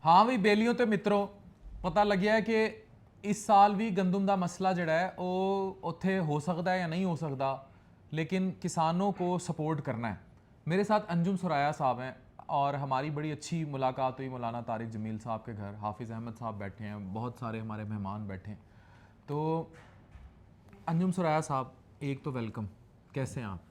हाँ भी बेलियों तो मित्रों पता लग्या है कि इस साल भी गंदम का मसला जड़ा है वो उत्थे हो सकता है या नहीं हो सकता, लेकिन किसानों को सपोर्ट करना है। मेरे साथ अंजुम सुराया साहब हैं और हमारी बड़ी अच्छी मुलाकात हुई मौलाना तारिक जमील साहब के घर। हाफिज़ अहमद साहब बैठे हैं, बहुत सारे हमारे मेहमान बैठे हैं। तो अंजुम सुराया साहब, एक तो वेलकम, कैसे हैं आप?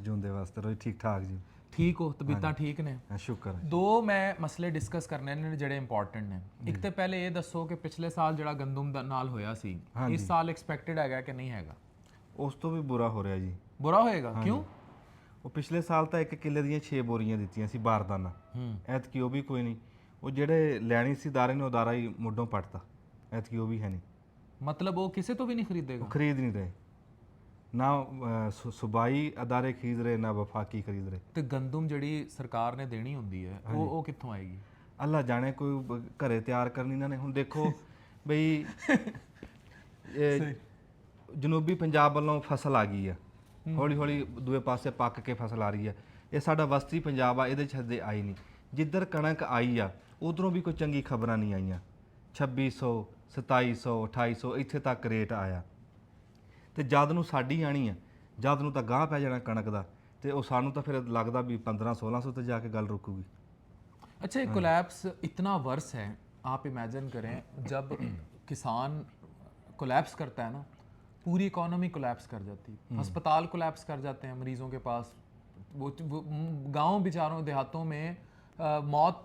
जूंदे वास्ते रोज ठीक ठाक जी। ठीक हो? तबीयतां ठीक ने? शुक्र है। दो मैं मसले डिस्कस करने ने ਜਿਹੜੇ ਇੰਪੋਰਟੈਂਟ ਨੇ। ਇੱਕ ਤੇ ਪਹਿਲੇ ਇਹ ਦੱਸੋ ਕਿ ਪਿਛਲੇ ਸਾਲ ਜਿਹੜਾ ਗੰਦਮ ਦਾ ਨਾਲ ਹੋਇਆ ਸੀ, ਇਸ ਸਾਲ ਐਕਸਪੈਕਟਡ ਹੈਗਾ ਕਿ ਨਹੀਂ ਹੈਗਾ? ਉਸ ਤੋਂ ਵੀ ਬੁਰਾ ਹੋ ਰਿਹਾ ਜੀ। ਬੁਰਾ ਹੋਏਗਾ ਕਿਉਂ? ਉਹ ਪਿਛਲੇ ਸਾਲ ਤਾਂ 1 ਕਿੱਲੇ ਦੀਆਂ 6 ਬੋਰੀਆਂ ਦਿੱਤੀਆਂ ਸੀ ਬਾਰਦਾਨਾ। ਐਤਕੀ ਉਹ ਵੀ ਕੋਈ ਨਹੀਂ। ਉਹ ਜਿਹੜੇ ਲੈਣੀ ਸੀ ਦਾਰੇ ਨੇ ਉਦਾਰਾ ਹੀ ਮੁੱਢੋਂ ਪੱਟਤਾ। ਐਤਕੀ ਉਹ ਵੀ ਹੈ ਨਹੀਂ। ਮਤਲਬ ਉਹ ਕਿਸੇ ਤੋਂ ਵੀ ਨਹੀਂ ਖਰੀਦੇਗਾ? ਉਹ ਖਰੀਦ ਨਹੀਂ ਰਹੇ ਨਾ, ਸੁਬਾਈ ਅਦਾਰੇ ਖਰੀਦ ਰਹੇ ਨਾ ਵਫਾਕੀ ਖਰੀਦ ਰਹੇ। ਤੇ ਗੰਦਮ ਜਿਹੜੀ ਸਰਕਾਰ ਨੇ ਦੇਣੀ ਹੁੰਦੀ ਹੈ ਉਹ ਕਿੱਥੋਂ ਆਏਗੀ? ਅੱਲਾ ਜਾਣੇ ਕੋਈ ਘਰੇ ਤਿਆਰ ਕਰਨੀ ਇਹਨਾਂ ਨੇ। ਹੁਣ ਦੇਖੋ ਬਈ ਜਨੂਬੀ ਪੰਜਾਬ ਵੱਲੋਂ ਫਸਲ ਆ ਗਈ ਆ, ਹੌਲੀ ਹੌਲੀ ਦੂਏ ਪਾਸੇ ਪੱਕ ਕੇ ਫਸਲ ਆ ਰਹੀ ਹੈ। ਇਹ ਸਾਡਾ ਵਸਤੀ ਪੰਜਾਬ ਆ, ਇਹਦੇ 'ਚ ਹਜੇ ਆਈ ਨਹੀਂ। ਜਿੱਧਰ ਕਣਕ ਆਈ ਆ ਉਧਰੋਂ ਵੀ ਕੋਈ ਚੰਗੀ ਖਬਰਾਂ ਨਹੀਂ ਆਈਆਂ। 2600 2700 2800 ਇੱਥੇ ਤੱਕ ਰੇਟ ਆਇਆ। ਤੇ ਜਦ ਨੂੰ ਸਾਡੀ ਆਣੀ ਆ, ਜਦ ਨੂੰ ਤਾਂ ਗਾਹ ਪੈ ਜਾਣਾ ਕਣਕ ਦਾ, ਤੇ ਉਹ ਸਾਨੂੰ ਤਾਂ ਫਿਰ ਲੱਗਦਾ ਵੀ 1500-1600 ਤੇ ਜਾ ਕੇ ਗੱਲ रुकूगी। अच्छा, ये कोलैप्स इतना वर्स है, आप इमेजिन करें जब किसान कोलैप्स करता है ना, पूरी इकोनॉमी कोलैप्स कर जाती है। अस्पताल कोलैप्स कर जाते हैं मरीजों के पास। वो गाँव बेचारों देहातों में मौत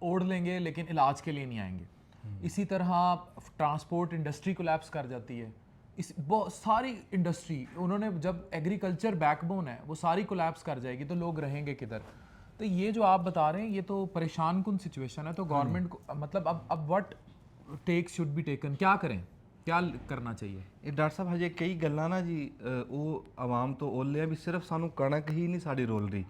ओढ़ लेंगे लेकिन इलाज के लिए नहीं आएंगे। इसी तरह ट्रांसपोर्ट इंडस्ट्री कोलैप्स कर जाती है। इस बहुत सारी इंडस्ट्री, उन्होंने जब एग्रीकल्चर बैकबोन है वो सारी कोलैप्स कर जाएगी तो लोग रहेंगे किधर? तो ये जो आप बता रहे हैं ये तो परेशान कुन सिचुएशन है। तो गवर्नमेंट को मतलब अब what tax should be taken, क्या करें, क्या करना चाहिए? ਇਹ ਡਾਕਟਰ ਸਾਹਿਬ ਹਜੇ ਕਈ ਗੱਲਾਂ ਨਾ ਜੀ ਉਹ ਆਵਾਮ ਤੋਂ ਓਲੇ ਆ ਵੀ ਸਿਰਫ ਸਾਨੂੰ ਕਣਕ ਹੀ ਨਹੀਂ ਸਾਡੀ ਰੋਲ ਰਹੀ।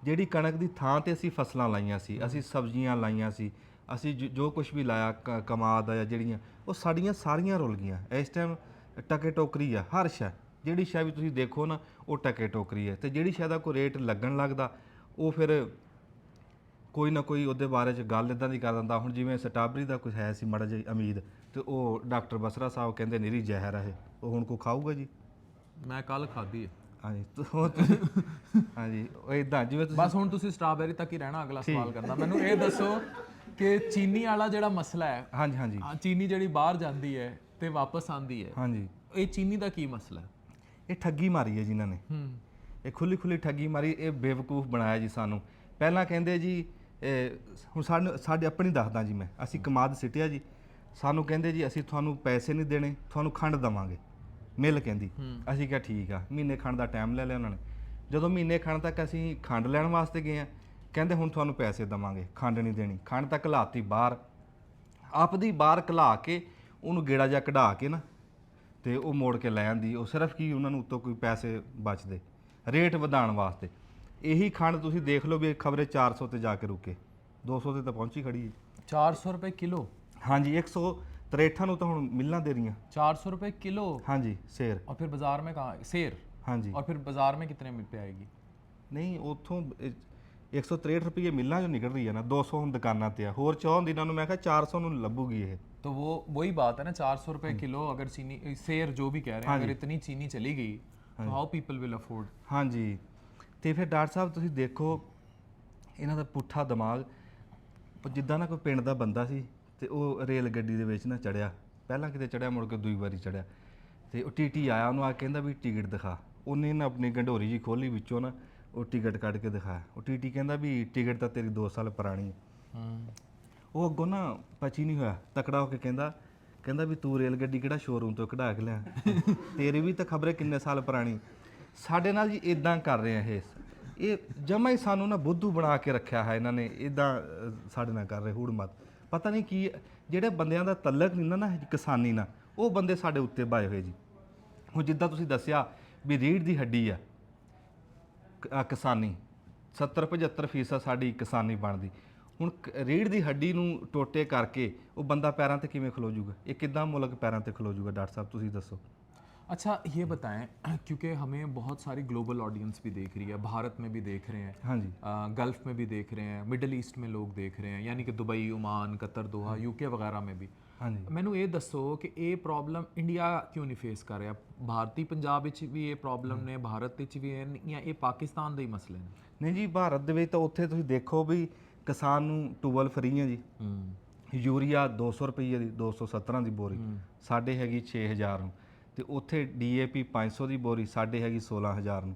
ਜਿਹੜੀ ਕਣਕ ਦੀ ਥਾਂ ਤੇ ਅਸੀਂ ਫਸਲਾਂ ਲਾਈਆਂ ਸੀ, ਅਸੀਂ ਸਬਜ਼ੀਆਂ ਲਾਈਆਂ ਸੀ, ਅਸੀਂ ਜੋ ਕੁਝ ਵੀ ਲਾਇਆ ਕਮਾਦ ਆ ਜਿਹੜੀਆਂ, ਉਹ ਸਾਡੀਆਂ ਸਾਰੀਆਂ ਰੁਲ ਗਈਆਂ। ਇਸ ਟਾਈਮ ਟਕੇ ਟੋਕਰੀ ਆ ਹਰ ਸ਼ੈ। ਜਿਹੜੀ ਸ਼ੈ ਵੀ ਤੁਸੀਂ ਦੇਖੋ ਨਾ ਉਹ ਟਕੇ ਟੋਕਰੀ ਹੈ। ਤੇ ਜਿਹੜੀ ਸ਼ੈ ਦਾ ਕੋਈ ਰੇਟ ਲੱਗਣ ਲੱਗਦਾ ਉਹ ਫਿਰ ਕੋਈ ਨਾ ਕੋਈ ਉਹਦੇ ਬਾਰੇ 'ਚ ਗੱਲ ਇੱਦਾਂ ਦੀ ਕਰ ਦਿੰਦਾ। ਹੁਣ ਜਿਵੇਂ ਸਟ੍ਰਾਬੇਰੀ ਦਾ ਕੁਝ ਹੈ ਸੀ ਮਾੜਾ ਜਿਹੀ ਉਮੀਦ, ਤੇ ਉਹ ਡਾਕਟਰ ਬਸਰਾ ਸਾਹਿਬ ਕਹਿੰਦੇ ਨਿਰੀ ਜ਼ਹਿਰ ਹੈ, ਉਹ ਹੁਣ ਕੋ ਖਾਊਗਾ ਜੀ? ਮੈਂ ਕੱਲ ਖਾਧੀ ਹੈ। ਹਾਂਜੀ ਹਾਂਜੀ, ਉਹ ਇਦਾਂ ਜਿਵੇਂ ਬਸ ਹੁਣ ਤੁਸੀਂ ਸਟ੍ਰਾਬੇਰੀ ਤੱਕ ਹੀ ਰਹਿਣਾ। ਅਗਲਾ ਸਵਾਲ ਕਰਦਾ, ਮੈਨੂੰ ਇਹ ਦੱਸੋ ਕਿ ਚੀਨੀ ਵਾਲਾ ਜਿਹੜਾ ਮਸਲਾ ਹੈ, ਹਾਂਜੀ ਹਾਂਜੀ, ਚੀਨੀ ਜਿਹੜੀ ਬਾਹਰ ਜਾਂਦੀ ਹੈ ਤੇ ਵਾਪਸ ਆਉਂਦੀ ਹੈ, ਹਾਂਜੀ, ਇਹ ਚੀਨੀ ਦਾ ਕੀ ਮਸਲਾ ਹੈ? ਇਹ ਠੱਗੀ ਮਾਰੀ ਹੈ ਜਿਨ੍ਹਾਂ ਨੇ, ਇਹ ਖੁੱਲੀ ਖੁੱਲੀ ਠੱਗੀ ਮਾਰੀ। ਇਹ ਬੇਵਕੂਫ ਬਣਾਇਆ ਜੀ ਸਾਨੂੰ। ਪਹਿਲਾਂ ਕਹਿੰਦੇ ਜੀ ਹੁਣ ਸਾਡੇ ਆਪਣੀ ਦੱਸਦਾ ਜੀ ਮੈਂ, ਅਸੀਂ ਕਮਾਦ ਸਿੱਟਿਆ ਜੀ, ਸਾਨੂੰ ਕਹਿੰਦੇ ਜੀ ਅਸੀਂ ਤੁਹਾਨੂੰ ਪੈਸੇ ਨਹੀਂ ਦੇਣੇ, ਤੁਹਾਨੂੰ ਖੰਡ ਦੇਵਾਂਗੇ ਮਿਲ ਕਹਿੰਦੀ। ਅਸੀਂ ਕਿਹਾ ਠੀਕ ਆ। ਮਹੀਨੇ ਖੰਡ ਦਾ ਟਾਈਮ ਲੈ ਲਿਆ ਉਹਨਾਂ ਨੇ। ਜਦੋਂ ਮਹੀਨੇ ਖੰਡ ਤੱਕ ਅਸੀਂ ਖੰਡ ਲੈਣ ਵਾਸਤੇ ਗਏ ਆ, ਕਹਿੰਦੇ ਹੁਣ ਤੁਹਾਨੂੰ ਪੈਸੇ ਦੇਵਾਂਗੇ, ਖੰਡ ਨਹੀਂ ਦੇਣੀ। ਖੰਡ ਤਾਂ ਘਲਾਤੀ ਬਾਹਰ, ਆਪਦੀ ਬਾਹਰ ਘਲਾ ਕੇ ਉਹਨੂੰ ਗੇੜਾ ਜਿਹਾ ਕਢਾ ਕੇ ਨਾ ਤੇ ਉਹ ਮੋੜ ਕੇ ਲੈ ਆਂਦੀ। ਉਹ ਸਿਰਫ ਕੀ ਉਹਨਾਂ ਨੂੰ ਉੱਤੋਂ ਕੋਈ ਪੈਸੇ ਬਚਦੇ ਰੇਟ ਵਧਾਉਣ ਵਾਸਤੇ। ਇਹੀ ਖੰਡ ਤੁਸੀਂ ਦੇਖ ਲਓ ਵੀ ਖਬਰੇ 400 ਤੇ ਜਾ ਕੇ ਰੁਕੇ, 200 ਤੇ ਤਾਂ ਪਹੁੰਚੀ ਖੜੀ ਹੈ। 400 रुपए किलो? ਹਾਂਜੀ, 163 ਨੂੰ ਤਾਂ ਹੁਣ ਮਿਲਣਾ ਦੇ ਰਹੀਆਂ। 400 रुपए किलो? ਹਾਂਜੀ सेर। और फिर बाजार में कहाँ सेर? ਹਾਂਜੀ, और फिर बाजार में कितने में पे आएगी? ਨਹੀਂ ਉੱਥੋਂ 163 ਰੁਪਏ ਮਿਲਾਂ ਚੋਂ ਨਿਕਲ ਰਹੀ ਹੈ ਨਾ, 200 ਹੁਣ ਦੁਕਾਨਾਂ ਤੇ ਆ। ਹੋਰ 4 ਦਿਨਾਂ ਨੂੰ ਮੈਂ ਕਿਹਾ 400 ਨੂੰ ਲੱਭੂਗੀ ਇਹ। तो वो वही बात है ना, 400 रुपए किलो अगर चीनी सेर जो भी कह रहे हैं, अगर इतनी चीनी चली गई तो हाउ पीपल विल अफोर्ड? ਹਾਂਜੀ, ਤੇ ਫਿਰ ਡਾਕਟਰ ਸਾਹਿਬ ਤੁਸੀਂ ਦੇਖੋ ਇਹਨਾਂ ਦਾ ਪੁੱਠਾ ਦਿਮਾਗ। ਜਿੱਦਾਂ ਨਾ ਕੋਈ ਪਿੰਡ ਦਾ ਬੰਦਾ ਸੀ ਤੇ ਉਹ ਰੇਲ ਗੱਡੀ ਦੇ ਵਿੱਚ ਨਾ ਚੜਿਆ, ਪਹਿਲਾਂ ਕਿਤੇ ਚੜਿਆ, ਮੁੜ ਕੇ ਦੂਜੀ ਵਾਰੀ ਚੜਿਆ, ਤੇ ਉਹ ਟੀਟੀ ਆਇਆ, ਉਹਨੂੰ ਆ ਕਹਿੰਦਾ ਵੀ ਟਿਕਟ ਦਿਖਾ। ਉਹਨੇ ਨਾ ਆਪਣੀ ਗੰਢੋਰੀ ਜੀ ਖੋਲੀ, ਵਿੱਚੋਂ ਨਾ ਉਹ ਟਿਕਟ ਕੱਢ ਕੇ ਦਿਖਾਇਆ। ਉਹ ਟੀਟੀ ਕਹਿੰਦਾ ਵੀ ਟਿਕਟ ਤਾਂ ਤੇਰੀ 2 ਸਾਲ ਪੁਰਾਣੀ ਹੈ। ਉਹ ਅੱਗੋਂ ਨਾ ਪਚੀ ਨਹੀਂ ਹੋਇਆ, ਤਕੜਾ ਹੋ ਕੇ ਕਹਿੰਦਾ ਵੀ ਤੂੰ ਰੇਲ ਗੱਡੀ ਕਿਹੜਾ ਸ਼ੋਰੂਮ ਤੋਂ ਕਢਾ ਕੇ ਲਿਆ, ਤੇਰੀ ਵੀ ਤਾਂ ਖਬਰੇ ਕਿੰਨੇ ਸਾਲ ਪੁਰਾਣੀ। ਸਾਡੇ ਨਾਲ ਜੀ ਇਦਾਂ ਕਰ ਰਹੇ ਆ ਇਹ ਜਮਾ ਹੀ ਸਾਨੂੰ ਨਾ ਬੁੱਧੂ ਬਣਾ ਕੇ ਰੱਖਿਆ ਹੈ ਇਹਨਾਂ ਨੇ। ਇਦਾਂ ਸਾਡੇ ਨਾਲ ਕਰ ਰਹੇ ਹੂੜ ਮਤ, ਪਤਾ ਨਹੀਂ ਕੀ। ਜਿਹੜੇ ਬੰਦਿਆਂ ਦਾ ਤਲਕ ਨਹੀਂ ਨਾ ਕਿਸਾਨੀ ਨਾਲ, ਉਹ ਬੰਦੇ ਸਾਡੇ ਉੱਤੇ ਬਾਏ ਹੋਏ ਜੀ। ਹੁਣ ਜਿੱਦਾਂ ਤੁਸੀਂ ਦੱਸਿਆ ਵੀ ਰੀੜ੍ਹ ਦੀ ਹੱਡੀ ਆ ਕਿਸਾਨੀ, 70-75% ਸਾਡੀ ਕਿਸਾਨੀ ਬਣਦੀ। ਹੁਣ ਰੀੜ੍ਹ ਦੀ ਹੱਡੀ ਨੂੰ ਟੋਟੇ ਕਰਕੇ ਉਹ ਬੰਦਾ ਪੈਰਾਂ ਤੇ ਕਿਵੇਂ ਖਲੋ ਜੂਗਾ? ਇਹ ਕਿੱਦਾਂ ਮੁਲਕ ਪੈਰਾਂ ਤੇ ਖਲੋ ਜੂਗਾ? ਡਾਕਟਰ ਸਾਹਿਬ ਤੁਸੀਂ ਦੱਸੋ। अच्छा ये बताएं, क्योंकि हमें बहुत सारी ग्लोबल ऑडियंस भी देख रही है, भारत में भी देख रहे हैं, हाँ जी गल्फ में भी देख रहे हैं, मिडल ईस्ट में लोग देख रहे हैं, यानी कि दुबई, ओमान, कतर, दोहा, यूके वगैरह में भी। हाँ जी ਮੈਨੂੰ ਇਹ ਦੱਸੋ ਕਿ ਇਹ ਪ੍ਰੋਬਲਮ ਇੰਡੀਆ ਕਿਉਂ ਨਹੀਂ ਫੇਸ ਕਰ ਰਿਹਾ? ਭਾਰਤੀ ਪੰਜਾਬ ਵਿੱਚ ਵੀ ਇਹ ਪ੍ਰੋਬਲਮ ਨੇ, ਭਾਰਤ ਵਿੱਚ ਵੀ ਹੈ, ਜਾਂ ਇਹ ਪਾਕਿਸਤਾਨ ਦੇ ਹੀ ਮਸਲੇ ਨੇ? ਨਹੀਂ ਜੀ, ਭਾਰਤ ਦੇ ਵਿੱਚ ਤਾਂ ਉੱਥੇ ਤੁਸੀਂ ਦੇਖੋ ਵੀ ਕਿਸਾਨ ਨੂੰ ਟੂਬਲ ਫਰੀ ਹੈ ਜੀ। ਯੂਰੀਆ 200 ਰੁਪਏ ਦੀ 217 ਦੀ ਬੋਰੀ, ਸਾਡੇ ਹੈਗੀ 6000 ਨੂੰ। ਤੇ ਉੱਥੇ ਡੀਏਪੀ 500 ਦੀ ਬੋਰੀ, ਸਾਡੇ ਹੈਗੀ 16000 ਨੂੰ।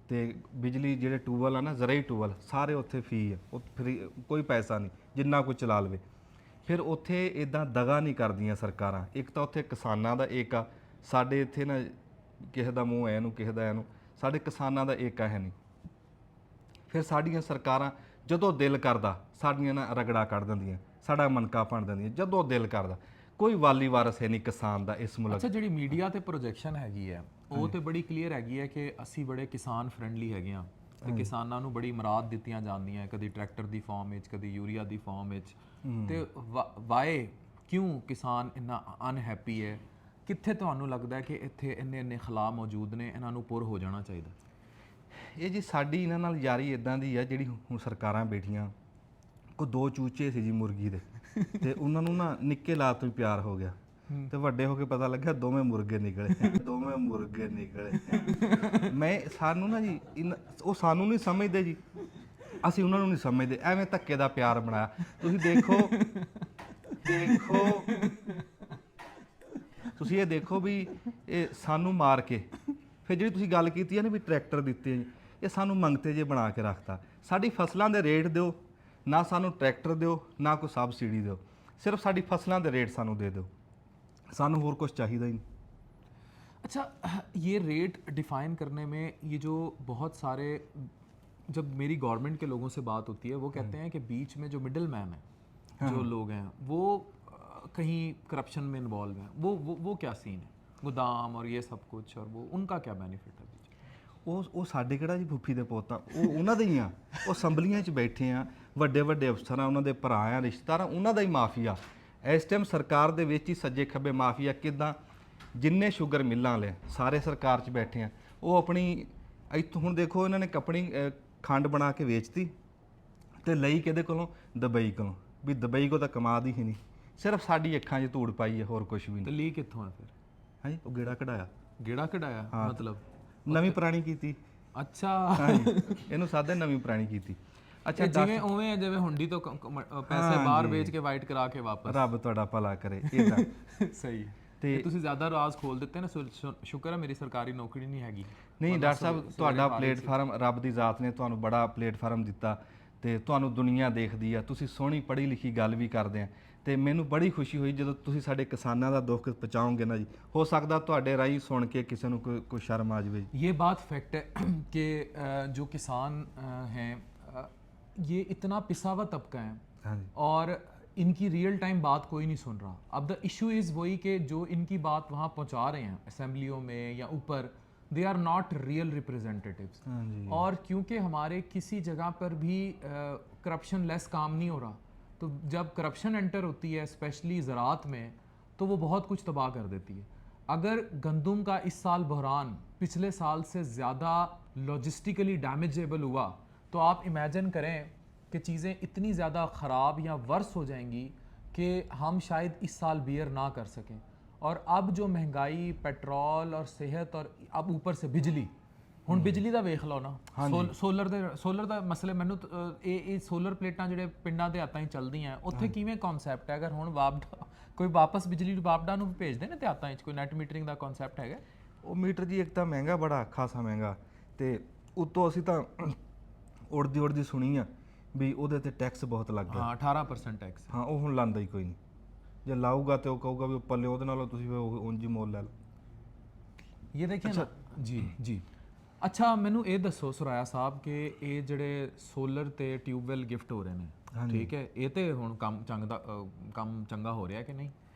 ਤੇ ਬਿਜਲੀ ਜਿਹੜੇ ਟੂਬਲ ਆ ਨਾ, ਜ਼ਰਈ ਟੂਬਲ ਸਾਰੇ ਉੱਥੇ ਫੀ ਆ, ਉਹ ਫਰੀ, ਕੋਈ ਪੈਸਾ ਨਹੀਂ, ਜਿੰਨਾ ਕੋਈ ਚਲਾ ਲਵੇ। ਫਿਰ ਉੱਥੇ ਇਦਾਂ ਦਗਾ ਨਹੀਂ ਕਰਦੀਆਂ ਸਰਕਾਰਾਂ। ਇੱਕ ਤਾਂ ਉੱਥੇ ਕਿਸਾਨਾਂ ਦਾ ਏਕਾ, ਸਾਡੇ ਇੱਥੇ ਨਾ ਕਿਸੇ ਦਾ ਮੂੰਹ ਐ ਨੂੰ, ਕਿਸੇ ਦਾ ਐਨੂੰ, ਸਾਡੇ ਕਿਸਾਨਾਂ ਦਾ ਏਕਾ ਹੈ ਨਹੀਂ। ਫਿਰ ਸਾਡੀਆਂ ਸਰਕਾਰਾਂ ਜਦੋਂ ਦਿਲ ਕਰਦਾ ਸਾਡੀਆਂ ਨਾ ਰਗੜਾ ਕੱਢ ਦਿੰਦੀਆਂ, ਸਾਡਾ ਮਨਕਾ ਭੰਨ ਦਿੰਦੀਆਂ ਜਦੋਂ ਦਿਲ ਕਰਦਾ। ਕੋਈ ਵਾਲੀ ਵਾਰਸ ਹੈ ਨਹੀਂ ਕਿਸਾਨ ਦਾ ਇਸ ਮੁਲਕ। ਅੱਛਾ, ਜਿਹੜੀ ਮੀਡੀਆ ਤੇ ਪ੍ਰੋਜੈਕਸ਼ਨ ਹੈਗੀ ਹੈ ਉਹ ਤੇ ਬੜੀ ਕਲੀਅਰ ਹੈਗੀ ਹੈ ਕਿ ਅਸੀਂ ਬੜੇ ਕਿਸਾਨ ਫਰੈਂਡਲੀ ਹੈਗੇ ਆ, ਤੇ ਕਿਸਾਨਾਂ ਨੂੰ ਬੜੀ ਮਰਾਦ ਦਿੱਤੀਆਂ ਜਾਂਦੀਆਂ, ਕਦੀ ਟਰੈਕਟਰ ਦੀ ਫਾਰਮ ਵਿੱਚ, ਕਦੀ ਯੂਰੀਆ ਦੀ ਫਾਰਮ ਵਿੱਚ। ਤੇ ਵਾਏ ਕਿਉਂ ਕਿਸਾਨ ਇੰਨਾ ਅਨਹੈਪੀ ਹੈ? ਕਿੱਥੇ ਤੁਹਾਨੂੰ ਲੱਗਦਾ ਹੈ ਕਿ ਇੱਥੇ ਇੰਨੇ ਖਲਾ ਮੌਜੂਦ ਨੇ, ਇਹਨਾਂ ਨੂੰ ਪੁਰ ਹੋ ਜਾਣਾ ਚਾਹੀਦਾ? ਇਹ ਜੀ ਸਾਡੀ ਇਹਨਾਂ ਨਾਲ ਯਾਰੀ ਇਦਾਂ ਦੀ ਆ, ਜਿਹੜੀ ਹੁਣ ਸਰਕਾਰਾਂ ਬੈਠੀਆਂ, ਕੋ ਦੋ ਚੂਚੇ ਸੀ ਜੀ ਮੁਰਗੀ ਦੇ, ਤੇ ਉਹਨਾਂ ਨੂੰ ਨਾ ਨਿੱਕੇ ਲਾਤ ਤੋਂ ਹੀ ਪਿਆਰ ਹੋ ਗਿਆ, ਤੇ ਵੱਡੇ ਹੋ ਕੇ ਪਤਾ ਲੱਗਿਆ ਦੋਵੇਂ ਮੁਰਗੇ ਨਿਕਲੇ। ਦੋਵੇਂ ਮੁਰਗੇ ਨਿਕਲੇ। ਸਾਨੂੰ ਨਾ ਜੀ ਉਹ ਸਾਨੂੰ ਨਹੀਂ ਸਮਝਦੇ ਜੀ, ਅਸੀਂ ਉਹਨਾਂ ਨੂੰ ਨਹੀਂ ਸਮਝਦੇ। ਐਵੇਂ ਧੱਕੇ ਦਾ ਪਿਆਰ ਬਣਾਇਆ। ਤੁਸੀਂ ਤੁਸੀਂ ਇਹ ਦੇਖੋ ਵੀ ਇਹ ਸਾਨੂੰ ਮਾਰ ਕੇ, ਫਿਰ ਜਿਹੜੀ ਤੁਸੀਂ ਗੱਲ ਕੀਤੀ ਹੈ ਨਾ ਵੀ ਟਰੈਕਟਰ ਦਿੱਤੇ ਜੀ, ਇਹ ਸਾਨੂੰ ਮੰਗਤੇ ਜੇ ਬਣਾ ਕੇ ਰੱਖਤਾ। ਸਾਡੀ ਫਸਲਾਂ ਦੇ ਰੇਟ ਦਿਓ, ਨਾ ਸਾਨੂੰ ਟਰੈਕਟਰ ਦਿਓ, ਨਾ ਕੋਈ ਸਬਸਿਡੀ ਦਿਓ, ਸਿਰਫ ਸਾਡੀ ਫਸਲਾਂ ਦੇ ਰੇਟ ਸਾਨੂੰ ਦੇ ਦਿਓ, ਸਾਨੂੰ और कुछ चाहिए ही नहीं। अच्छा, ये रेट डिफाइन करने में ये जो बहुत सारे, जब मेरी गवर्नमेंट के लोगों से बात होती है वो कहते हैं कि बीच में जो मिडल मैन है, जो लोग हैं वो कहीं करप्शन में इन्वॉल्व हैं, वो क्या सीन है? गोदाम और ये सब कुछ, और वो उनका क्या बेनिफिट है? ਉਹ ਸਾਡੇ ਕਿਹੜਾ ਜੀ ਫੁੱਫੀ ਦੇ ਪੁੱਤ ਆ, ਉਹ ਉਹਨਾਂ ਦੇ ਹੀ ਆ। ਉਹ ਅਸੈਂਬਲੀਆਂ 'ਚ ਬੈਠੇ ਆ, ਵੱਡੇ ਵੱਡੇ ਅਫਸਰ ਆ, ਉਹਨਾਂ ਦੇ ਭਰਾ ਆ, ਰਿਸ਼ਤੇਦਾਰ ਆ, ਉਹਨਾਂ ਦਾ ਹੀ ਮਾਫੀਆ। ਇਸ ਟਾਈਮ ਸਰਕਾਰ ਦੇ ਵਿੱਚ ਹੀ ਸੱਜੇ ਖੱਬੇ ਮਾਫੀਆ। ਕਿੱਦਾਂ? ਜਿੰਨੇ ਸ਼ੂਗਰ ਮਿੱਲਾਂ ਵਾਲੇ ਸਾਰੇ ਸਰਕਾਰ 'ਚ ਬੈਠੇ ਆ, ਉਹ ਆਪਣੀ ਇੱਥੋਂ ਹੁਣ ਦੇਖੋ ਇਹਨਾਂ ਨੇ ਆਪਣੀ ਖੰਡ ਬਣਾ ਕੇ ਵੇਚਤੀ, ਤੇ ਲਈ ਕਿਹਦੇ ਕੋਲੋਂ? ਦੁਬਈ ਕੋਲੋਂ। ਵੀ ਦੁਬਈ ਕੋ ਤਾਂ ਕਮਾਦ ਹੀ ਨਹੀਂ, ਸਿਰਫ ਸਾਡੀ ਅੱਖਾਂ 'ਚ ਧੂੜ ਪਾਈ ਹੈ, ਹੋਰ ਕੁਝ ਵੀ ਤੇ ਨਹੀਂ। ਲੀ ਕਿੱਥੋਂ ਹੈ ਫਿਰ? ਹਾਂਜੀ, ਉਹ ਗੇੜਾ ਕਢਾਇਆ। ਗੇੜਾ ਕਢਾਇਆ ਮਤਲਬ ਨਵੀਂ ਪੁਰਾਣੀ ਕੀਤੀ। ਅੱਛਾ, ਹਾਂਜੀ, ਇਹਨੂੰ ਸਾਦੇ ਨਵੀਂ ਪੁਰਾਣੀ ਕੀਤੀ। ਅੱਛਾ, ਜਿਵੇਂ ਉਵੇਂ ਜਿਵੇਂ ਹੁੰਡੀ ਤੋਂ ਪੈਸੇ ਬਾਹਰ ਵੇਚ ਕੇ ਵਾਈਟ ਕਰਾ ਕੇ ਵਾਪਸ। ਰੱਬ ਤੁਹਾਡਾ ਭਲਾ ਕਰੇ। ਇਹਦਾ ਸਹੀ ਹੈ। ਤੇ ਤੁਸੀਂ ਜ਼ਿਆਦਾ ਰਾਜ਼ ਖੋਲ ਦਿੱਤੇ ਨਾ, ਸ਼ੁਕਰ ਹੈ ਮੇਰੀ ਸਰਕਾਰੀ ਨੌਕਰੀ ਨਹੀਂ ਹੈਗੀ। ਨਹੀਂ ਡਾਕਟਰ ਸਾਹਿਬ, ਤੁਹਾਡਾ ਪਲੇਟਫਾਰਮ, ਰੱਬ ਦੀ ਜ਼ਾਤ ਨੇ ਤੁਹਾਨੂੰ ਬੜਾ ਪਲੇਟਫਾਰਮ ਦਿੱਤਾ, ਤੇ ਤੁਹਾਨੂੰ ਦੁਨੀਆ ਦੇਖਦੀ ਆ। ਤੁਸੀਂ ਸੋਹਣੀ ਪੜ੍ਹੀ ਲਿਖੀ ਗੱਲ ਵੀ ਕਰਦੇ ਆ, ਤੇ ਮੈਨੂੰ ਬੜੀ ਖੁਸ਼ੀ ਹੋਈ ਜਦੋਂ ਤੁਸੀਂ ਸਾਡੇ ਕਿਸਾਨਾਂ ਦਾ ਦੁੱਖ ਪਹੁੰਚਾਓਗੇ ਨਾ ਜੀ। ਹੋ ਸਕਦਾ ਤੁਹਾਡੇ ਰਾਹੀਂ ਸੁਣ ਕੇ ਕਿਸੇ ਨੂੰ ਕੋਈ ਸ਼ਰਮ ਆ ਜਾਵੇ। ये बात फैक्ट है कि जो किसान हैं ये इतना पिसा हुआ तबका है, हाँ जी, और इनकी रियल टाइम बात कोई नहीं सुन रहा। अब द इशू इज़ वही कि जो इनकी बात वहाँ पहुँचा रहे हैं असेंबलियों में या ऊपर, they are not real representatives. हाँ जी। और क्योंकि हमारे किसी जगह पर भी करप्शन लेस काम नहीं हो रहा, तो जब करप्शन एंटर होती है स्पेशली ज़राअत में, तो वो बहुत कुछ तबाह कर देती है। अगर गंदम का इस साल बहरान पिछले साल से ज़्यादा लॉजिस्टिकली डैमेजेबल हुआ, तो आप इमेजिन करें कि चीज़ें इतनी ज़्यादा ख़राब या वर्स हो जाएंगी कि हम शायद इस साल बियर ना कर सकें। और अब जो महंगाई, पेट्रोल और सेहत, और अब ऊपर से बिजली, ਹੁਣ ਬਿਜਲੀ ਦਾ ਵੇਖ ਲਓ ਨਾ, ਸੋਲਰ ਦਾ ਮਸਲੇ। ਮੈਨੂੰ ਇਹ ਸੋਲਰ ਪਲੇਟਾਂ ਜਿਹੜੇ ਪਿੰਡਾਂ ਦੇ ਹੱਥਾਂ 'ਚ ਚੱਲਦੀਆਂ, ਉੱਥੇ ਕਿਵੇਂ ਕਨਸੈਪਟ ਹੈ? ਅਗਰ ਹੁਣ ਕੋਈ ਵਾਪਸ ਬਿਜਲੀ ਵਾਪਡਾ ਨੂੰ ਭੇਜਦੇ ਨੇ ਤੇ ਹੱਥਾਂ 'ਚ ਕੋਈ ਨੈਟ ਮੀਟਰਿੰਗ ਦਾ ਕਨਸੈਪਟ ਹੈਗਾ? ਉਹ ਮੀਟਰ ਜੀ ਇੱਕ ਤਾਂ ਮਹਿੰਗਾ ਬੜਾ, ਖਾਸਾ ਮਹਿੰਗਾ, ਤੇ ਉੱਤੋਂ ਅਸੀਂ ਤਾਂ ਉੜਦੀ ਸੁਣੀ ਆ ਵੀ ਉਹਦੇ ਤੇ ਟੈਕਸ ਬਹੁਤ ਲੱਗ ਗਿਆ। ਹਾਂ, 18% ਟੈਕਸ। ਹਾਂ, ਉਹ ਹੁਣ ਲਾਂਦਾ ਹੀ ਕੋਈ ਨਹੀਂ। ਜੇ ਲਾਊਗਾ ਤੇ ਉਹ ਕਹੂਗਾ ਵੀ ਪੱਲੇ ਉਹਦੇ ਨਾਲੋਂ ਤੁਸੀਂ ਉਂਝ ਹੀ ਮੁੱਲ ਲੈ ਲਓ। ਇਹ ਦੇਖਿਆ ਨਾ ਜੀ ਜੀ। ਅੱਛਾ, ਮੈਨੂੰ ਇਹ ਦੱਸੋ ਸੁਰਾਇਆ ਸਾਹਿਬ ਕਿ ਇਹ ਜਿਹੜੇ ਸੋਲਰ ਤੇ ਟਿਊਬਵੈਲ ਗਿਫਟ ਹੋ ਰਹੇ ਨੇ, ਠੀਕ ਹੈ, ਇਹ ਤੇ ਹੁਣ ਕੰਮ ਚੰਗਾ ਹੋ ਰਿਹਾ ਕਿ ਨਹੀਂ?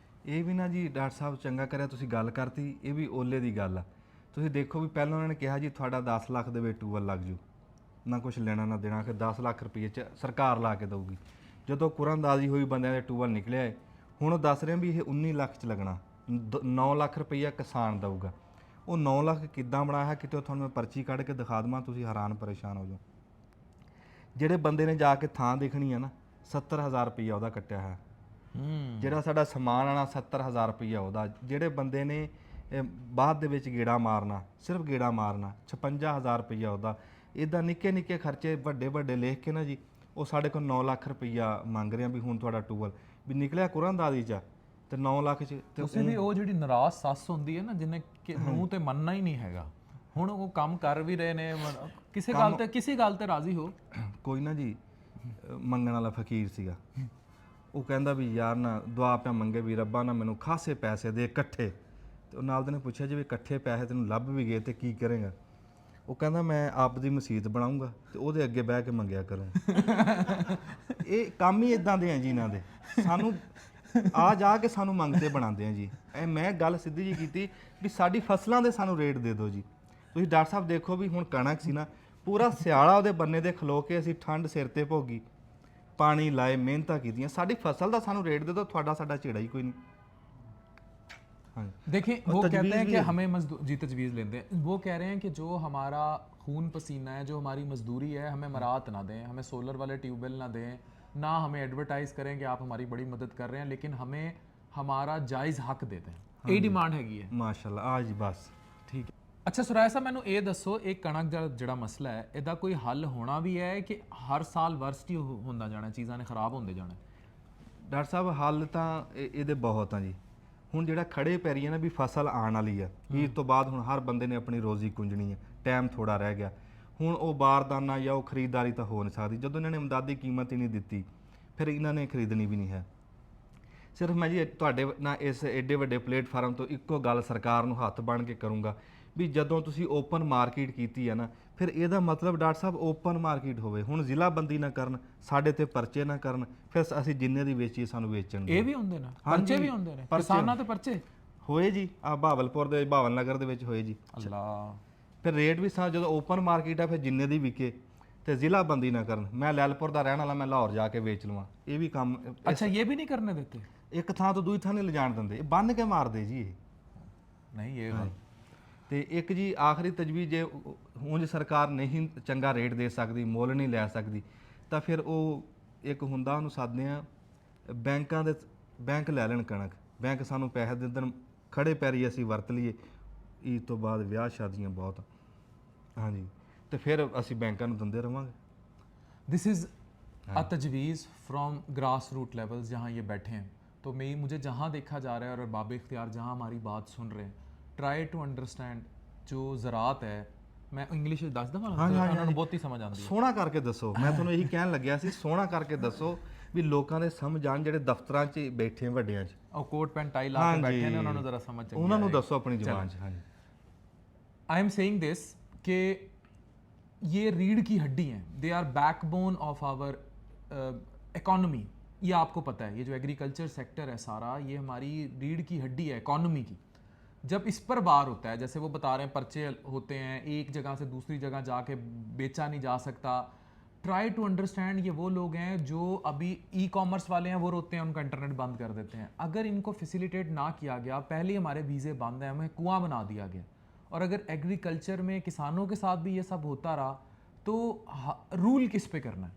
ਇਹ ਵੀ ਨਾ ਜੀ ਡਾਕਟਰ ਸਾਹਿਬ ਚੰਗਾ ਕਰਿਆ ਤੁਸੀਂ ਗੱਲ ਕਰਤੀ। ਇਹ ਵੀ ਓਲੇ ਦੀ ਗੱਲ ਆ। ਤੁਸੀਂ ਦੇਖੋ ਵੀ ਪਹਿਲਾਂ ਉਹਨਾਂ ਨੇ ਕਿਹਾ ਜੀ ਤੁਹਾਡਾ 10 ਲੱਖ ਦੇ ਵਿੱਚ ਟਿਊਬਵੈਲ ਲੱਗ ਜੂ, ਨਾ ਕੁਝ ਲੈਣਾ ਨਾ ਦੇਣਾ, ਕਿ 10 ਲੱਖ ਰੁਪਏ 'ਚ ਸਰਕਾਰ ਲਾ ਕੇ ਦਊਗੀ। ਜਦੋਂ ਕੁਰਾਨਦਾਜ਼ੀ ਹੋਈ ਬੰਦਿਆਂ ਦੇ ਟਿਊਬਵੈਲ ਨਿਕਲਿਆ, ਹੁਣ ਉਹ ਦੱਸ ਰਹੇ ਵੀ ਇਹ 19 ਲੱਖ 'ਚ ਲੱਗਣਾ, 9 ਲੱਖ ਰੁਪਈਆ ਕਿਸਾਨ ਦਊਗਾ। ਉਹ 9 ਲੱਖ ਕਿੱਦਾਂ ਬਣਾਇਆ ਹੈ, ਕਿਤੇ ਤੁਹਾਨੂੰ ਮੈਂ ਪਰਚੀ ਕੱਢ ਕੇ ਦਿਖਾ ਦੇਵਾਂ, ਤੁਸੀਂ ਹੈਰਾਨ ਪਰੇਸ਼ਾਨ ਹੋ ਜਾਓ। ਜਿਹੜੇ ਬੰਦੇ ਨੇ ਜਾ ਕੇ ਥਾਂ ਦੇਖਣੀ ਆ ਨਾ, 70,000 ਰੁਪਈਆ ਉਹਦਾ ਕੱਟਿਆ ਹੈ। ਜਿਹੜਾ ਸਾਡਾ ਸਮਾਨ ਆਣਾ 70,000 ਰੁਪਈਆ ਉਹਦਾ। ਜਿਹੜੇ ਬੰਦੇ ਨੇ ਬਾਅਦ ਦੇ ਵਿੱਚ ਗੇੜਾ ਮਾਰਨਾ, ਸਿਰਫ ਗੇੜਾ ਮਾਰਨਾ, 56,000 ਰੁਪਈਆ ਉਹਦਾ। ਇੱਦਾਂ ਨਿੱਕੇ ਨਿੱਕੇ ਖਰਚੇ ਵੱਡੇ ਵੱਡੇ ਲਿਖ ਕੇ ਨਾ ਜੀ, ਉਹ ਸਾਡੇ ਕੋਲ 9 ਲੱਖ ਰੁਪਈਆ ਮੰਗ ਰਹੇ ਆ ਵੀ ਹੁਣ ਤੁਹਾਡਾ ਟੂਬਲ ਵੀ ਨਿਕਲਿਆ ਕੁਰਾਨਦਾਦੀ ਚ ਤੇ 9 ਲੱਖ ਚ। ਤੇ ਤੁਸੀਂ ਵੀ ਉਹ ਜਿਹੜੀ ਨਾਰਾਜ਼ ਸੱਸ ਹੁੰਦੀ ਹੈ ਨਾ, ਜਿਹਨੇ ਨੂੰ ਤੇ ਮੰਨਣਾ ਹੀ ਨਹੀਂ ਹੈਗਾ, ਹੁਣ ਉਹ ਕੰਮ ਕਰ ਵੀ ਰਹੇ ਨੇ, ਕਿਸੇ ਗੱਲ ਤੇ ਰਾਜ਼ੀ ਹੋ। ਕੋਈ ਨਾ ਜੀ ਮੰਗਣ ਵਾਲਾ ਫਕੀਰ ਸੀਗਾ, ਉਹ ਕਹਿੰਦਾ ਵੀ ਯਾਰ ਨਾ ਦੁਆ ਪਿਆ ਮੰਗੇ ਵੀ ਰੱਬਾ ਨਾ ਮੈਨੂੰ ਖਾਸੇ ਪੈਸੇ ਦੇ ਇਕੱਠੇ। ਤੇ ਉਹ ਨਾਲ ਦੇ ਨੇ ਪੁੱਛਿਆ ਜੀ ਵੀ ਇਕੱਠੇ ਪੈਸੇ ਤੈਨੂੰ ਲੱਭ ਵੀ ਗਏ ਤੇ ਕੀ ਕਰੇਗਾ? ਉਹ ਕਹਿੰਦਾ ਮੈਂ ਆਪ ਦੀ ਮਸਜਿਦ ਬਣਾਉਂਗਾ ਤੇ ਉਹਦੇ ਅੱਗੇ ਬਹਿ ਕੇ ਮੰਗਿਆ ਕਰਾਂ। ਇਹ ਕੰਮ ਹੀ ਇਦਾਂ ਦੇ ਆ ਜੀ ਇਹਨਾਂ ਦੇ, ਸਾਨੂੰ ਆ ਜਾ ਕੇ ਸਾਨੂੰ ਮੰਗਤੇ ਬਣਾਉਂਦੇ ਆ ਜੀ। ਇਹ ਮੈਂ ਗੱਲ ਸਿੱਧੀ ਜੀ ਕੀਤੀ ਵੀ ਸਾਡੀ ਫਸਲਾਂ ਦੇ ਸਾਨੂੰ ਰੇਟ ਦੇ ਦਿਓ ਜੀ। ਤੁਸੀਂ ਡਾਕਟਰ ਸਾਹਿਬ ਦੇਖੋ ਵੀ ਹੁਣ ਕਣਕ ਸੀ ਨਾ, ਪੂਰਾ ਸਿਆਲਾ ਉਹਦੇ ਬੰਨੇ ਦੇ ਖਲੋ ਕੇ ਅਸੀਂ ਠੰਡ ਸਿਰ ਤੇ ਭੋਗੀ, ਪਾਣੀ ਲਾਏ, ਮਿਹਨਤਾਂ ਕੀਤੀਆਂ, ਸਾਡੀ ਫਸਲ ਦਾ ਸਾਨੂੰ रेट दे दो, ਤੁਹਾਡਾ ਸਾਡਾ ਝੇੜਾ ਹੀ ਕੋਈ ਨਹੀਂ। हाँ देखिए वो कहते हैं कि हमें मजदूर जी तजवीज़ लेते हैं, वो कह रहे हैं कि जो हमारा खून पसीना है, जो हमारी मजदूरी है, हमें मरात ना दें, हमें सोलर वाले ट्यूबवेल ना दें, ना हमें एडवर्टाइज़ करें कि आप हमारी बड़ी मदद कर रहे हैं, लेकिन हमें हमारा जायज़ हक देते हैं। यही डिमांड हैगी है माशाल्लाह। आज बस ठीक है। अच्छा सुराया साहब मैनू ये दसो, एक कणक दा जिहड़ा मसला है ਇਹਦਾ ਕੋਈ हल होना भी है कि हर साल वर्स्ट ही ਹੁੰਦਾ ਜਾਣਾ, ਚੀਜ਼ਾਂ ਨੇ ਖਰਾਬ ਹੁੰਦੇ ਜਾਣਾ? ਡਾਕਟਰ ਸਾਹਿਬ ਹੱਲ ਤਾਂ ਇਹਦੇ ਬਹੁਤ ਆ ਜੀ। ਹੁਣ ਜਿਹੜਾ ਖੜੇ ਪੈਰੀ ਹੈ ਨਾ ਵੀ ਫਸਲ ਆਉਣ ਵਾਲੀ ਆ, ਈਦ ਤੋਂ ਬਾਅਦ ਹੁਣ ਹਰ ਬੰਦੇ ਨੇ ਆਪਣੀ ਰੋਜ਼ੀ ਕੁੰਜਣੀ ਹੈ, ਟਾਈਮ ਥੋੜਾ ਰਹਿ ਗਿਆ। ਹੁਣ ਉਹ ਬਾਰਦਾਨਾ ਜਾਂ ਉਹ ਖਰੀਦਦਾਰੀ ਤਾਂ ਹੋ ਨਹੀਂ ਸਕਦੀ ਜਦੋਂ ਇਹਨਾਂ ਨੇ ਇਮਦਾਦੀ ਕੀਮਤ ਹੀ ਨਹੀਂ ਦਿੱਤੀ, ਫਿਰ ਇਹਨਾਂ ਨੇ ਖਰੀਦਣੀ ਵੀ ਨਹੀਂ ਹੈ। ਸਿਰਫ ਮੈਂ ਜੀ ਤੁਹਾਡੇ ਨਾਲ ਇਸ ਐਡੇ ਵੱਡੇ ਪਲੇਟਫਾਰਮ ਤੋਂ ਇੱਕੋ ਗੱਲ ਸਰਕਾਰ ਨੂੰ ਹੱਥ ਬਣ ਕੇ ਕਰੂੰਗਾ ਵੀ ਜਦੋਂ ਤੁਸੀਂ ਓਪਨ ਮਾਰਕੀਟ ਕੀਤੀ ਹੈ ਨਾ, ਫਿਰ ਇਹਦਾ ਮਤਲਬ ਡਾਕਟਰ ਸਾਹਿਬ ਓਪਨ ਮਾਰਕੀਟ ਹੋਵੇ। ਹੁਣ ਜ਼ਿਲ੍ਹਾ ਬੰਦੀ ਨਾ ਕਰਨ, ਸਾਡੇ ਤੇ ਪਰਚੇ ਨਾ ਕਰਨ, ਫਿਰ ਅਸੀਂ ਜਿੰਨੇ ਦੀ ਵੇਚੀਏ ਸਾਨੂੰ ਵੇਚਣ। ਇਹ ਵੀ ਹੁੰਦੇ ਨੇ ਪਰਚੇ, ਵੀ ਹੁੰਦੇ ਨੇ ਕਿਸਾਨਾਂ ਤੇ ਪਰਚੇ ਹੋਏ ਜੀ। ਆ ਬਹਾਵਲਪੁਰ ਦੇ ਭਾਵਲ ਨਗਰ ਦੇ ਵਿੱਚ ਹੋਏ ਜੀ। ਅੱਲਾ ਫਿਰ ਰੇਟ ਵੀ ਜਦੋਂ ਓਪਨ ਮਾਰਕੀਟ ਆ ਫਿਰ ਜਿੰਨੇ ਦੀ ਵਿਕੇ ਤੇ ਜ਼ਿਲ੍ਹਾ ਬੰਦੀ ਨਾ ਕਰਨ। ਮੈਂ ਲੈਲਪੁਰ ਦਾ ਰਹਿਣ ਵਾਲਾ, ਮੈਂ ਲਾਹੌਰ ਜਾ ਕੇ ਵੇਚ ਲਵਾਂ, ਇਹ ਵੀ ਕੰਮ। ਅੱਛਾ ਇਹ ਵੀ ਨਹੀਂ ਕਰਨੇ ਦਿੱਤੇ? ਇੱਕ ਥਾਂ ਤੋਂ ਦੂਜੀ ਥਾਂ ਨਹੀਂ ਲਿਜਾਣ ਦਿੰਦੇ, ਇਹ ਬੰਨ ਕੇ ਮਾਰਦੇ ਜੀ ਇਹ। ਨਹੀਂ ਇਹ ਤੇ ਇੱਕ ਜੀ ਆਖਰੀ ਤਜਵੀਜ਼, ਜੇ ਉਂਝ ਸਰਕਾਰ ਨਹੀਂ ਚੰਗਾ ਰੇਟ ਦੇ ਸਕਦੀ, ਮੁੱਲ ਨਹੀਂ ਲੈ ਸਕਦੀ, ਤਾਂ ਫਿਰ ਉਹ ਇੱਕ ਹੁੰਦਾ ਉਹਨੂੰ ਸਾਧਦੇ ਆ ਬੈਂਕਾਂ ਦੇ, ਬੈਂਕ ਲੈ ਲੈਣ ਕਣਕ, ਬੈਂਕ ਸਾਨੂੰ ਪੈਸੇ ਦੇ ਦੇਣ, ਖੜੇ ਪੈਰੀ ਅਸੀਂ ਵਰਤ ਲਈਏ। ਈਦ ਤੋਂ ਬਾਅਦ ਵਿਆਹ ਸ਼ਾਦੀਆਂ ਬਹੁਤ, ਹਾਂਜੀ, ਤੇ ਫਿਰ ਅਸੀਂ ਬੈਂਕਾਂ ਨੂੰ ਦਿੰਦੇ ਰਵਾਂਗੇ। दिस इज़ अ तजवीज़ फ्रॉम ग्रास रूट लेवल्स जहाँ ये बैठे हैं। तो मुझे जहाँ देखा जा रहा है और बाब इख्तियार जहाँ हमारी बात सुन रहे हैं, ट्राई टू अंडरस्टैंड जो ज़रात है। मैं इंग्लिश दस दफ़ा उन्होंने बहुत ही समझ आती है। ਸੋਹਣਾ ਕਰਕੇ ਦੱਸੋ, ਮੈਂ ਤੁਹਾਨੂੰ ਇਹੀ ਕਹਿਣ ਲੱਗਿਆ ਸੀ, ਸੋਹਣਾ ਕਰਕੇ ਦੱਸੋ ਵੀ ਲੋਕਾਂ ਦੇ ਸਮਝ ਆਣ, ਜਿਹੜੇ ਦਫ਼ਤਰਾਂ 'ਚ ਬੈਠੇ ਵੱਡਿਆਂ 'ਚ, और कोट पैंट टाई ला के बैठे हैं, उन्होंने ज़रा समझ चाहिए। ਉਹਨਾਂ ਨੂੰ ਦੱਸੋ ਆਪਣੀ ਜ਼ੁਬਾਨ 'ਚ। ਹਾਂਜੀ, आई एम सेइंग दिस कि ये रीढ़ की हड्डी हैं, they are backbone of our economy. ये आपको पता है, ये जो एग्रीकल्चर सेक्टर है सारा, ये हमारी रीढ़ की हड्डी है इकॉनमी की। जब इस पर वार होता है, जैसे वो बता रहे हैं पर्चे होते हैं, एक जगह से दूसरी जगह जाके बेचा नहीं जा सकता। ट्राई टू अंडरस्टैंड, ये वो लोग हैं जो अभी ई कॉमर्स वाले हैं, वो रोते हैं, उनका इंटरनेट बंद कर देते हैं। अगर इनको फैसिलिटेट ना किया गया, पहले ही हमारे वीज़े बंद हैं, हमें कुआं बना दिया गया, और अगर एग्रीकल्चर में किसानों के साथ भी ये सब होता रहा तो रूल किस पे करना है?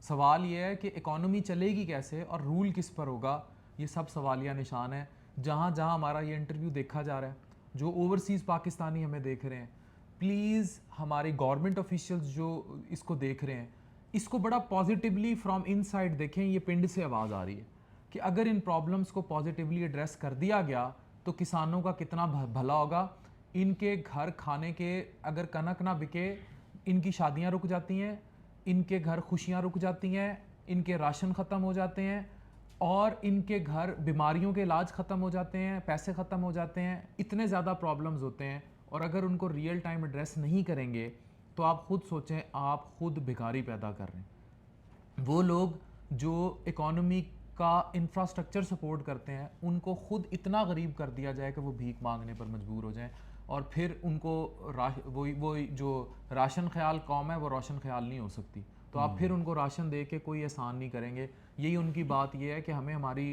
सवाल ये है कि इकॉनमी चलेगी कैसे और रूल किस पर होगा? ये सब सवालिया निशान है। जहाँ जहाँ हमारा ये इंटरव्यू देखा जा रहा है, जो ओवरसीज़ पाकिस्तानी हमें देख रहे हैं, प्लीज़ हमारे गवर्नमेंट ऑफिशियल्स जो इसको देख रहे हैं, इसको बड़ा पॉजिटिवली फ्रॉम इनसाइड देखें। ये पिंड से आवाज़ आ रही है कि अगर इन प्रॉब्लम्स को पॉजिटिवली एड्रेस कर दिया गया तो किसानों का कितना भला होगा। इनके घर खाने के, अगर कनक ना बिके, इनकी शादियां रुक जाती हैं, इनके घर खुशियां रुक जाती हैं, इनके राशन ख़त्म हो जाते हैं, और इनके घर बीमारियों के इलाज ख़त्म हो जाते हैं, पैसे ख़त्म हो जाते हैं। इतने ज़्यादा प्रॉब्लम्स होते हैं, और अगर उनको रियल टाइम एड्रेस नहीं करेंगे तो आप ख़ुद सोचें, आप ख़ुद भिखारी पैदा कर रहे हैं। वो लोग जो इकॉनमी का इंफ्रास्ट्रक्चर सपोर्ट करते हैं, उनको ख़ुद इतना गरीब कर दिया जाए कि वो भीख मांगने पर मजबूर हो जाएं, और फिर उनको वही जो राशन ख्याल कौम है, वो रोशन ख्याल नहीं हो सकती। तो आप फिर उनको राशन दे के कोई एहसान नहीं करेंगे। यही उनकी बात ये है कि हमें हमारी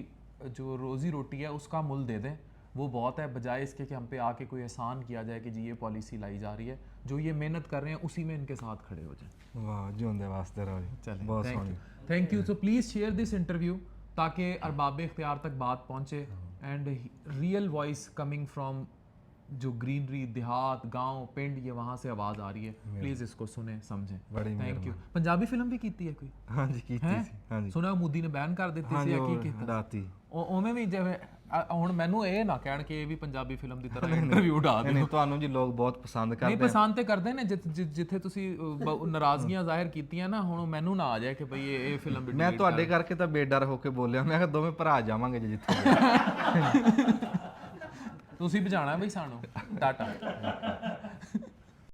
जो रोज़ी रोटी है उसका मुल दे दें, वो बहुत है, बजाय इसके कि हम पे आके कोई एहसान किया जाए कि जी ये पॉलिसी लाई जा रही है, जो ये मेहनत कर रहे हैं उसी में इनके साथ खड़े हो जाए। वाह ਜਿਉਂਦੇ ਵਾਸਤੇ ਰਹੋ ਜੀ चलें, ਬਹੁਤ ਸੋਹਣੀ thank you. So please share this interview ताकि अरबाब इख्तियार तक बात पहुँचे and real voice coming from जो ग्रीनरी, देहात, गांव, पिंड, ये वहाँ से आवाज़ आ रही है। प्लीज़ इसको सुने समझें। बड़ी थैंक यू। पंजाबी फिल्म भी कीती है कोई? ਹਾਂਜੀ ਕੀਤੀ ਹੈਂ? ਸੀ ਹਾਂਜੀ ਸੁਣਿਆ ਮੋਦੀ ਨੇ ਬੈਨ ਕਰ ਦਿੱਤੀ ਸੀ ਹਾਂਜੀ ਜਾਂ ਕੀ ਉਹ ਕੀਤਾ? ਰਾਤੀ ਉਵੇਂ ਵੀ ਜਿਵੇਂ ਹੁਣ ਮੈਨੂੰ ਇਹ ਨਾ ਕਹਿਣ ਕਿ ਇਹ ਵੀ ਪੰਜਾਬੀ ਫਿਲਮ ਦੀ ਤਰ੍ਹਾਂ ਇੰਟਰਵਿਊ ਉਡਾ ਨਹੀਂ ਦਿਓ। ਨਹੀਂ ਤੁਹਾਨੂੰ ਜੀ ਲੋਕ ਬਹੁਤ ਪਸੰਦ ਨਹੀਂ ਕਰਦੇ ਆ ਪਸੰਦ ਤੇ ਕਰਦੇ ਨੇ, ਜਿੱਥੇ ਤੁਸੀਂ ਨਾਰਾਜ਼ਗੀਆਂ ਜ਼ਾਹਿਰ ਕੀਤੀਆਂ ਨਾ, ਹੁਣ ਮੈਨੂੰ ਨਾ ਆ ਜਾਏ ਕਿ ਭਈ ਇਹ ਫਿਲਮ ਵੀ ਮੈਂ ਤੁਹਾਡੇ ਕਰਕੇ ਤਾਂ ਬੇਡਰ ਹੋ ਕੇ ਬੋਲਿਆ ਮੈਂ ਕਿਹਾ ਦੋਵੇਂ ਭਰਾ ਜਾਵਾਂਗੇ ਜੀ ਜਿੱਥੇ ਤੁਸੀਂ ਭਜਾਣਾ ਬਈ ਸਾਨੂੰ। ਟਾਟਾ।